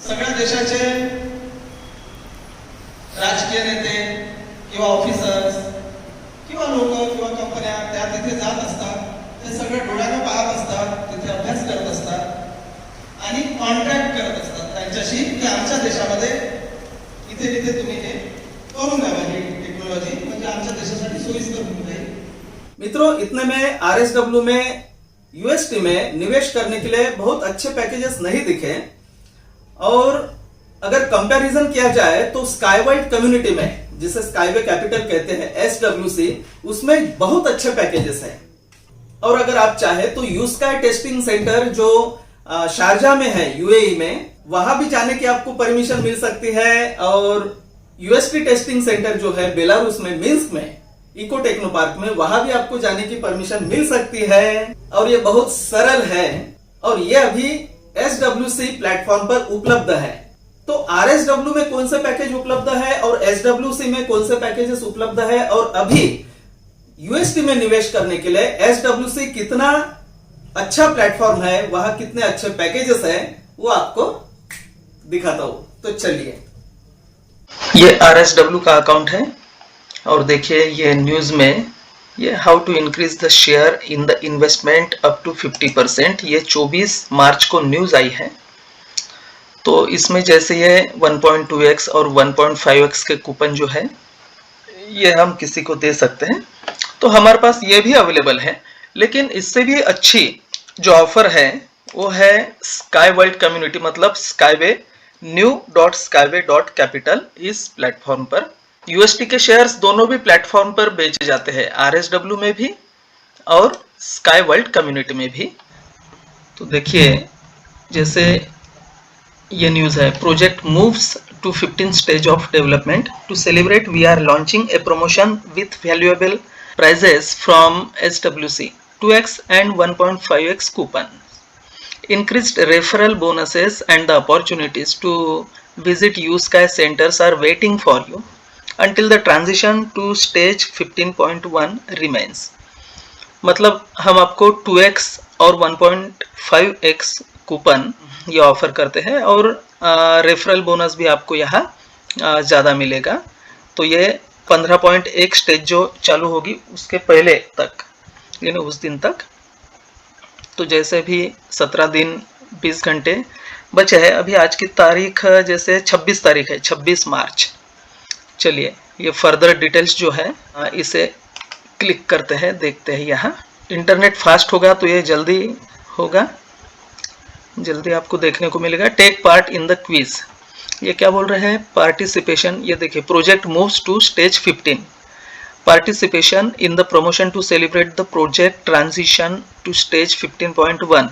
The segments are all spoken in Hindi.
सगळ्या देशाचे राजकीय नेते किंवा ऑफिसर्स किंवा लोक किंवा कंपन्या त्या तिथे जात असतात, ते सगळे डोळ्याने पाहत असतात, तिथे अभ्यास करत असतात आणि कॉन्ट्रॅक्ट करत असतात त्यांच्याशी की आमच्या देशामध्ये इथे तिथे तुम्ही हे करून द्यावा, ही टेक्नॉलॉजी म्हणजे आमच्या देशासाठी सोयीस्कर होऊन जाईल। मित्रों, इतने में आरएसडब्ल्यू में यूएसटी में निवेश करने के लिए बहुत अच्छे पैकेजेस नहीं दिखे और अगर कंपैरिजन किया जाए तो स्काईवाइट कम्युनिटी में, जिसे स्काईवे कैपिटल कहते हैं एसडब्ल्यूसी, उसमें बहुत अच्छे पैकेजेस हैं। और अगर आप चाहे तो यूस्काई टेस्टिंग सेंटर जो शारजा में है यूएई में, वहां भी जाने की आपको परमिशन मिल सकती है। और यूएसटी टेस्टिंग सेंटर जो है बेलारूस में मिन्स्क में इको टेक्नो पार्क में, वहां भी आपको जाने की परमिशन मिल सकती है। और ये बहुत सरल है और ये अभी एसडब्ल्यूसी प्लेटफॉर्म पर उपलब्ध है। तो आरएसडब्ल्यू में कौन से पैकेज उपलब्ध है और एसडब्ल्यूसी में कौन से पैकेजेस उपलब्ध है और अभी यूएसटी में निवेश करने के लिए एसडब्ल्यूसी कितना अच्छा प्लेटफॉर्म है, वहां कितने अच्छे पैकेजेस हैं, वो आपको दिखाता हूं। तो चलिए, ये आरएसडब्ल्यू का अकाउंट है और देखिए ये न्यूज में ये how to increase the share in the investment up to 50%, ये 24 मार्च को न्यूज आई है। तो इसमें जैसे ये 1.2x और 1.5x के कूपन जो है ये हम किसी को दे सकते हैं, तो हमारे पास ये भी अवेलेबल है। लेकिन इससे भी अच्छी जो ऑफर है वो है स्काई वर्ल्ड कम्युनिटी, मतलब स्काईवे new.skyway.capital। इस प्लेटफॉर्म पर यूएसटी के शेयर्स दोनों भी प्लेटफॉर्म पर बेचे जाते हैं, आरएसडब्ल्यू में भी और स्काई वर्ल्ड कम्युनिटी में भी। तो देखिए जैसे ये न्यूज है, project moves to 15 stage of development, to celebrate we are launching a promotion with valuable prizes from SWC 2x and 1.5x coupon, increased referral bonuses and the opportunities to visit USky centers are waiting for you until the transition to stage 15.1 remains। मतलब हम आपको 2x और 1.5x कूपन ये ऑफर करते हैं और रेफरल बोनस भी आपको यहाँ ज़्यादा मिलेगा। तो ये 15.1 स्टेज जो चालू होगी उसके पहले तक, यानी उस दिन तक। तो जैसे भी 17 दिन 20 घंटे बचे हैं, अभी आज की तारीख जैसे 26 तारीख है, 26 मार्च। चलिए ये फर्दर डिटेल्स जो है इसे क्लिक करते हैं, देखते हैं। यहाँ इंटरनेट फास्ट होगा तो ये जल्दी होगा, जल्दी आपको देखने को मिलेगा। Take part in the quiz, ये क्या बोल रहे हैं, पार्टिसिपेशन। ये देखिए, project moves to stage 15, participation in the promotion to celebrate the project transition to stage 15.1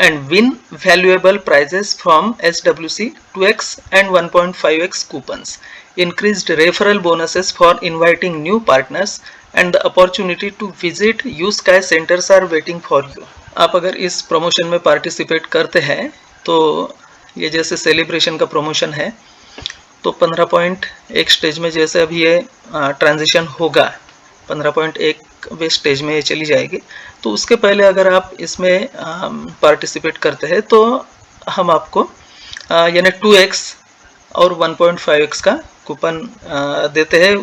and win valuable prizes from SWC 2x and 1.5x coupons, increased referral bonuses for inviting new partners and the opportunity to visit USky centers are waiting for you। आप अगर इस प्रमोशन में पार्टिसिपेट करते हैं तो ये जैसे सेलिब्रेशन का प्रमोशन है, तो 15.1 स्टेज में जैसे अभी ये ट्रांजिशन होगा, 15.1 स्टेज में ये चली जाएगी। तो उसके पहले अगर आप इसमें पार्टिसिपेट करते हैं तो हम आपको यानी 2x और 1.5x का कूपन देते हैं।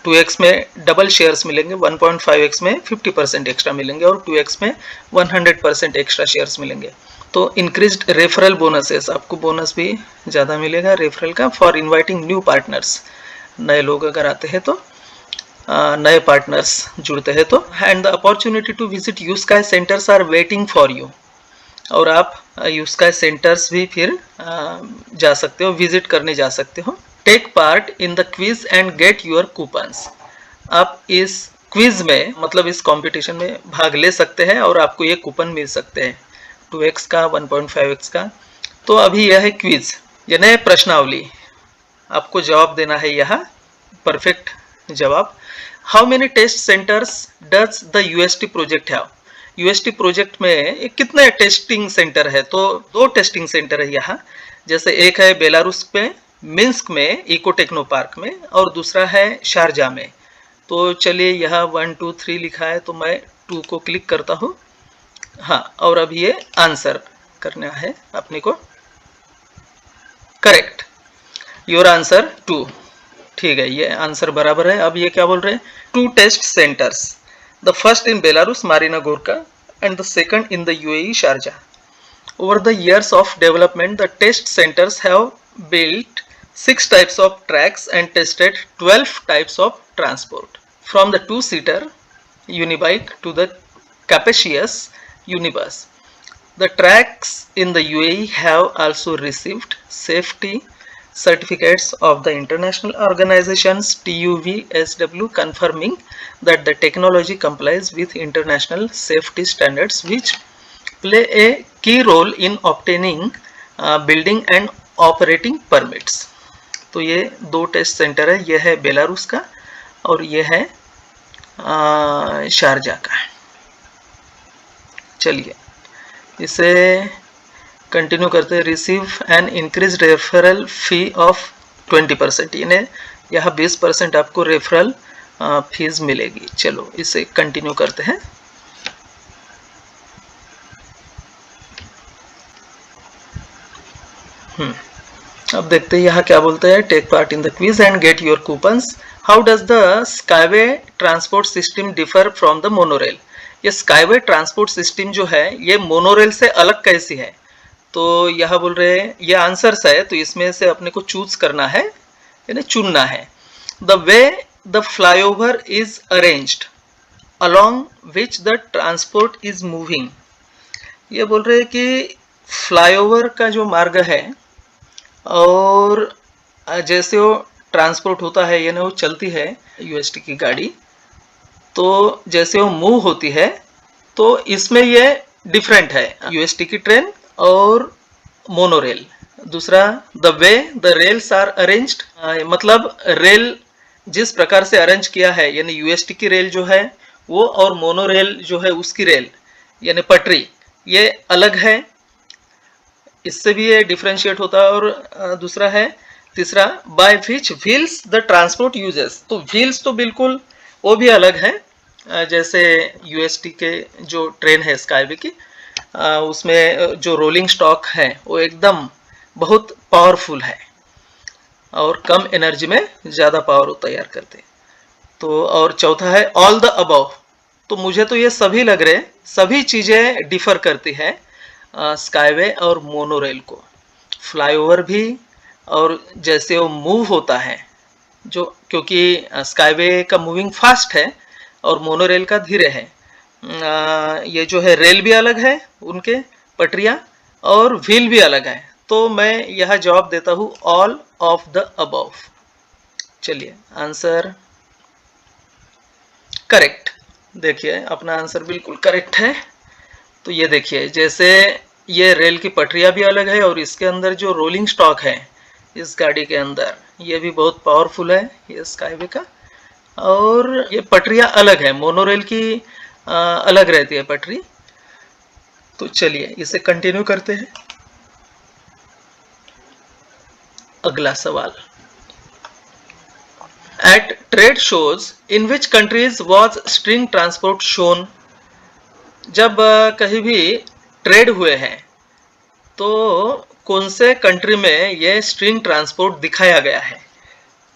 2x में डबल शेयर्स मिलेंगे, 1.5x में 50% एक्स्ट्रा मिलेंगे और 2x में 100% एक्स्ट्रा शेयर्स मिलेंगे। तो इंक्रीज्ड रेफरल बोनसेस, आपको बोनस भी ज़्यादा मिलेगा रेफरल का, फॉर इनवाइटिंग न्यू पार्टनर्स, नए लोग अगर आते हैं तो नए पार्टनर्स जुड़ते हैं तो, and the opportunity to visit Uskai centres are waiting for you. और आप यूस्काई सेंटर्स भी फिर जा सकते हो, विजिट करने जा सकते हो। Take part in the quiz and get your coupons, आप इस क्विज में मतलब इस कंपटीशन में भाग ले सकते हैं और आपको ये कूपन मिल सकते हैं, 2x का 1.5x का। तो अभी यह है क्विज, यानी प्रश्नावली, आपको जवाब देना है यहाँ परफेक्ट जवाब। How many test centres does the UST project have, UST project में कितने टेस्टिंग सेंटर है, तो 2 टेस्टिंग सेंटर है यहाँ। जैसे एक है बेलारूस में मिन्स्क में इको टेक्नो पार्क में और दूसरा है शारजा में। तो चलिए यहाँ 1 2 3 लिखा है तो मैं 2 को क्लिक करता हूँ। हाँ, और अब ये आंसर करना है अपने को। Correct, your answer 2। ठीक है, ये आंसर बराबर है। अब ये क्या बोल रहे हैं, 2 test centres, the first in Belarus Marina Gorka and the second in the UAE Sharjah. Over the years of development, the test centers have built 6 types of tracks and tested 12 types of transport, from the two-seater unibike to the capacious unibus. The tracks in the UAE have also received safety certificates of the international organizations TUVSW, confirming that the technology complies with international safety standards, which play a key role in obtaining building and operating permits. तो ये 2 टेस्ट सेंटर है, ये है बेलारूस का और ये है शारजा का। चलिए इसे कंटिन्यू करते हैं। Receive an increase referral fee of 20%, यानी यहाँ 20% आपको रेफरल फीस मिलेगी। चलो इसे कंटिन्यू करते हैं। अब देखते हैं यहाँ क्या बोलते हैं। Take part in the quiz and get your coupons. How does the skyway transport system differ from the monorail. ये स्काईवे ट्रांसपोर्ट सिस्टम जो है ये मोनोरेल से अलग कैसी है, तो यह बोल रहे हैं ये आंसर्स है, तो इसमें से अपने को चूज करना है यानी चुनना है। The way the flyover is arranged along which the transport is moving। ये बोल रहे हैं कि फ्लाईओवर का जो मार्ग है और जैसे वो ट्रांसपोर्ट होता है यानी वो चलती है यूएसटी की गाड़ी, तो जैसे वो मूव होती है तो इसमें ये डिफरेंट है यूएसटी की ट्रेन और मोनोरेल। दूसरा, the way the rails are arranged, मतलब रेल जिस प्रकार से अरेंज किया है यानी यूएसटी की रेल जो है वो और मोनोरेल जो है उसकी रेल यानी पटरी ये अलग है, इससे भी ये डिफरेंशिएट होता है। और दूसरा है तीसरा, by which wheels the transport uses, तो व्हील्स तो बिल्कुल वो भी अलग है। जैसे यूएसटी के जो ट्रेन है स्काईवे की उसमें जो रोलिंग स्टॉक है वो एकदम बहुत पावरफुल है और कम एनर्जी में ज़्यादा पावर तैयार करते हैं। तो और चौथा है ऑल द अबव, तो मुझे तो ये सभी लग रहे, सभी चीज़ें डिफर करती है स्काईवे और मोनोरेल को। फ्लाईओवर भी और जैसे वो मूव होता है जो, क्योंकि स्काईवे का मूविंग फास्ट है और मोनोरेल का धीरे है। ये जो है रेल भी अलग है उनके पटरियां और व्हील भी अलग है, तो मैं यह जवाब देता हूँ ऑल ऑफ द अबव। चलिए आंसर करेक्ट, देखिए अपना आंसर बिल्कुल करेक्ट है। तो ये देखिए जैसे ये रेल की पटरियां भी अलग है और इसके अंदर जो रोलिंग स्टॉक है इस गाड़ी के अंदर ये भी बहुत पावरफुल है ये स्काईवे का, और ये पटरियां अलग है, मोनोरेल की अलग रहती है पटरी। तो चलिए इसे कंटिन्यू करते हैं। अगला सवाल, at trade shows in which countries was string transport shown. जब कहीं भी ट्रेड हुए हैं तो कौन से कंट्री में ये स्ट्रिंग ट्रांसपोर्ट दिखाया गया है,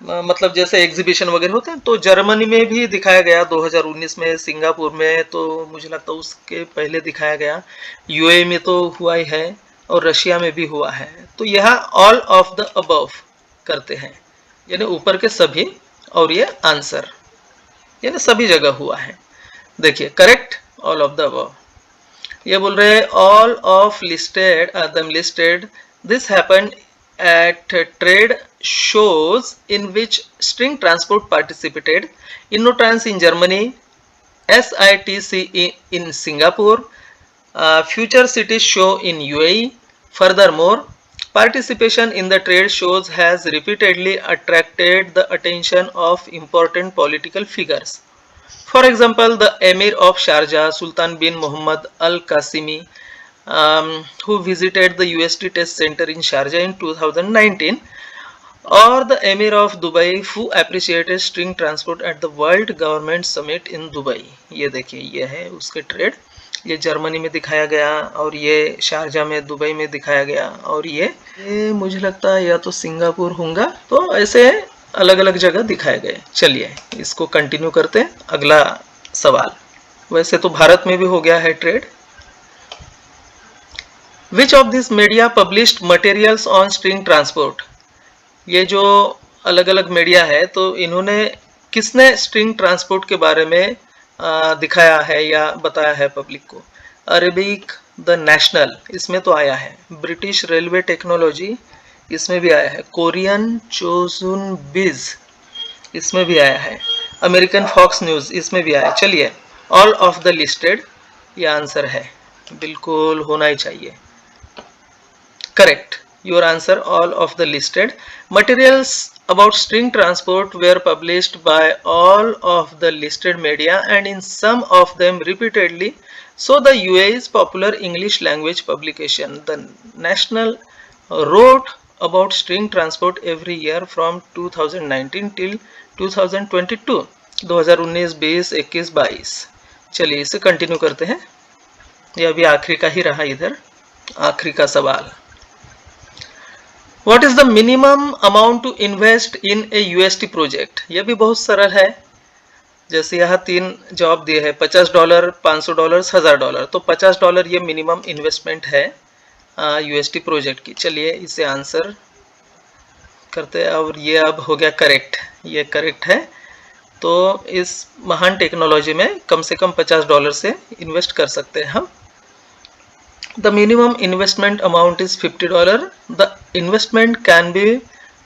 मतलब जैसे एग्जीबिशन वगैरह होते हैं तो जर्मनी में भी दिखाया गया 2019 में, सिंगापुर में तो मुझे लगता है उसके पहले दिखाया गया, यूएई में तो हुआ ही है और रशिया में भी हुआ है। तो यह ऑल ऑफ द अबव करते हैं यानी ऊपर के सभी, और ये आंसर यानी सभी जगह हुआ है। देखिए correct all of the above. ये बोल रहे हैं all of listed them listed this happened at trade shows in which string transport participated: Innotrans in Germany, SITC in Singapore, Future Cities Show in UAE. Furthermore, participation in the trade shows has repeatedly attracted the attention of important political figures. For example, the Emir of Sharjah, Sultan bin Muhammad Al Qasimi, who visited the UST Test Center in Sharjah in 2019, or the Emir of Dubai, who appreciated string transport at the World Government Summit in Dubai. ये देखिए ये है उसके ट्रेड ये जर्मनी में दिखाया गया, और ये शारजा में, दुबई में दिखाया गया, और ये मुझे लगता है या तो सिंगापुर होगा। तो ऐसे अलग अलग जगह दिखाए गए। चलिए इसको कंटिन्यू करते हैं। अगला सवाल, वैसे तो भारत में भी हो गया है trade. Which of this media published materials on string transport? ये जो अलग अलग मीडिया है, तो इन्होंने किसने स्ट्रिंग ट्रांसपोर्ट के बारे में दिखाया है या बताया है पब्लिक को? अरेबिक, द नेशनल इसमें तो आया है, ब्रिटिश रेलवे टेक्नोलॉजी इसमें भी आया है, कोरियन चोजुन बिज इसमें भी आया है, अमेरिकन फॉक्स न्यूज इसमें भी आया है। चलिए, ऑल ऑफ द लिस्टेड ये आंसर है, बिल्कुल होना ही चाहिए। Correct, your answer, all of the listed materials about string transport were published by all of the listed media and in some of them repeatedly. So the UAE's popular English language publication, The National, wrote about string transport every year from 2019 till 2022. 2019, 20, 21, 22। चलिए इसे कंटिन्यू करते हैं। यह अभी आखिरी का ही रहा, इधर आखिरी का सवाल। What is the minimum amount to invest in a UST project? यह भी बहुत सरल है। जैसे यहाँ 3 जवाब दिए हैं, $50, $500, $1000। तो $50 ये मिनिमम इन्वेस्टमेंट है UST प्रोजेक्ट की। चलिए इसे आंसर करते हैं, और ये अब हो गया करेक्ट, ये करेक्ट है। तो इस महान टेक्नोलॉजी में कम से कम $50 से इन्वेस्ट कर सकते हैं हम। The minimum investment amount is $50. The investment can be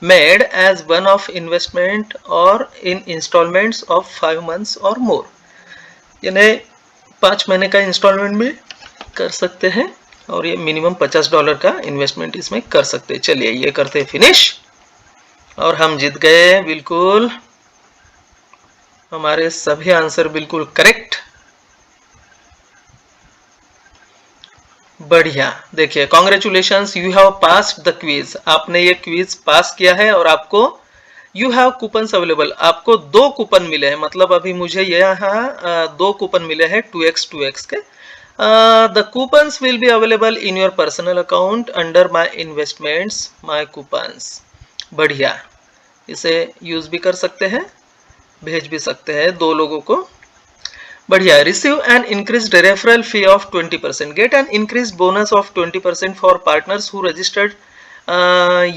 made as one-off investment or in installments of 5 months or more. यानी 5 महीने का इंस्टॉलमेंट भी कर सकते हैं, और ये मिनिमम $50 का इन्वेस्टमेंट इसमें कर सकते हैं। चलिए ये करते हैं फिनिश, और हम जीत गए। बिल्कुल हमारे सभी आंसर बिल्कुल करेक्ट। बढ़िया, देखिए congratulations, you have passed the quiz. आपने ये क्विज पास किया है, और आपको यू हैव कूपन्स अवेलेबल, आपको 2 कूपन मिले हैं। मतलब अभी मुझे यहाँ 2 कूपन मिले हैं 2x के। The coupons will be available in your personal account under my investments my coupons. बढ़िया, इसे यूज भी कर सकते हैं, भेज भी सकते हैं 2 लोगों को। बढ़िया, receive an increased referral fee of 20%, get an increased bonus of 20% for partners who registered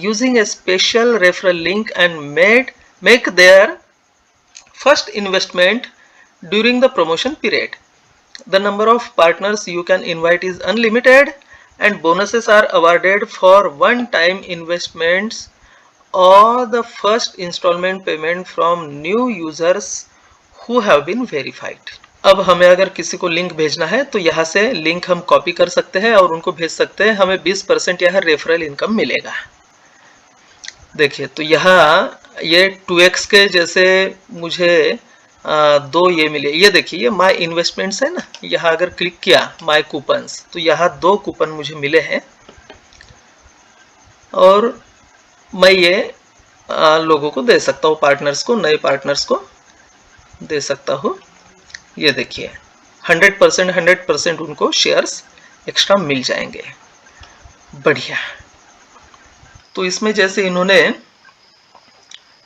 using a special referral link and make their first investment during the promotion period. The number of partners you can invite is unlimited and bonuses are awarded for one-time investments or the first installment payment from new users who have been verified. अब हमें अगर किसी को लिंक भेजना है, तो यहाँ से लिंक हम कॉपी कर सकते हैं और उनको भेज सकते हैं। हमें 20% यहाँ रेफरल इनकम मिलेगा। देखिए, तो यहाँ ये 2x के जैसे मुझे 2 ये मिले। ये देखिए, ये माय इन्वेस्टमेंट्स है ना, यहाँ अगर क्लिक किया माय कूपन्स, तो यहाँ 2 कूपन मुझे मिले हैं, और मैं ये लोगों को दे सकता हूँ, पार्टनर्स को, नए पार्टनर्स को दे सकता हूँ। ये देखिए 100% उनको शेयर्स एक्स्ट्रा मिल जाएंगे। बढ़िया, तो इसमें जैसे इन्होंने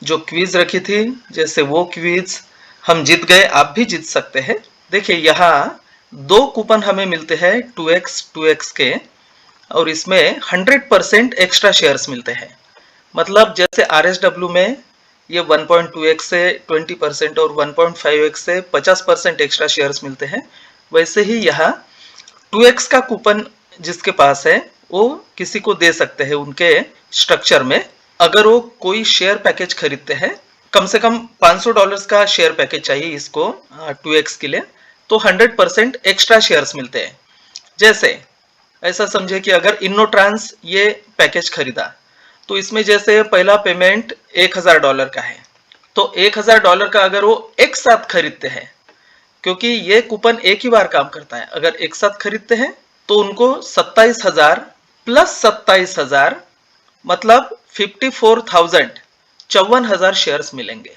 जो क्विज रखी थी, जैसे वो क्विज हम जीत गए, आप भी जीत सकते हैं। देखिए यहाँ 2 कूपन हमें मिलते हैं 2x के, और इसमें 100% एक्स्ट्रा शेयर्स मिलते हैं। मतलब जैसे RSW में ये 1.2x से 20% और 1.5x से 50% एक्स्ट्रा शेयर्स मिलते हैं, वैसे ही यहाँ 2x का कूपन जिसके पास है वो किसी को दे सकते हैं उनके स्ट्रक्चर में। अगर वो कोई शेयर पैकेज खरीदते हैं, कम से कम $500 का शेयर पैकेज चाहिए इसको 2x के लिए, तो 100% एक्स्ट्रा शेयर्स मिलते हैं। जैसे ऐसा समझे कि अगर इनोट्रांस ये पैकेज खरीदा, तो इसमें जैसे पहला पेमेंट $1000 का है, तो $1000 का अगर वो एक साथ खरीदते हैं, क्योंकि ये कूपन एक ही बार काम करता है, अगर एक साथ खरीदते हैं तो उनको 27,000 प्लस 27,000 मतलब 54,000 54,000 शेयर्स मिलेंगे।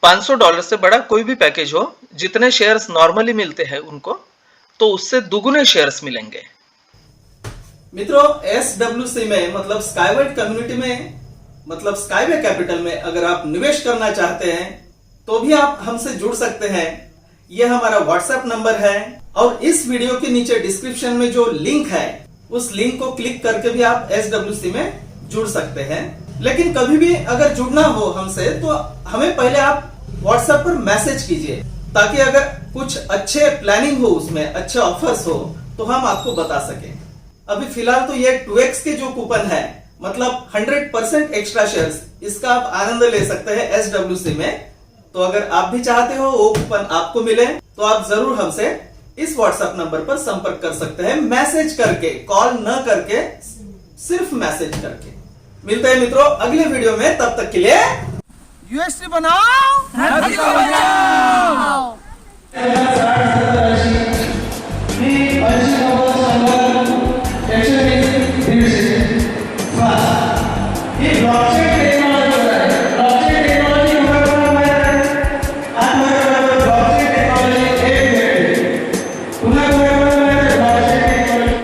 $500 से बड़ा कोई भी पैकेज हो, जितने शेयर्स नॉर्मली मिलते हैं उनको, तो उससे दुगुने शेयर्स मिलेंगे। मित्रों, SWC में मतलब स्काईवर्ल्ड कम्युनिटी में मतलब स्काईवे कैपिटल में अगर आप निवेश करना चाहते हैं तो भी आप हमसे जुड़ सकते हैं। यह हमारा व्हाट्सएप नंबर है और इस वीडियो के नीचे डिस्क्रिप्शन में जो लिंक है उस लिंक को क्लिक करके भी आप SWC में जुड़ सकते हैं। लेकिन कभी भी अगर जुड़ना हो हमसे तो हमें पहले आप व्हाट्सएप पर मैसेज कीजिए, ताकि अगर कुछ अच्छे प्लानिंग हो, उसमें अच्छे ऑफर्स हो तो हम आपको बता सकें। अभी फिलहाल तो ये 2x के जो कूपन है मतलब 100% एक्स्ट्रा शेयर्स, इसका आप आनंद ले सकते हैं SWC में। तो अगर आप भी चाहते हो वो कूपन आपको मिले तो आप जरूर हमसे इस व्हाट्सएप नंबर पर संपर्क कर सकते हैं, मैसेज करके, कॉल न करके, सिर्फ मैसेज करके। मिलते हैं मित्रों अगले वीडियो में, तब तक के लिए यूएसटी बनाओ, धरती को बचाओ।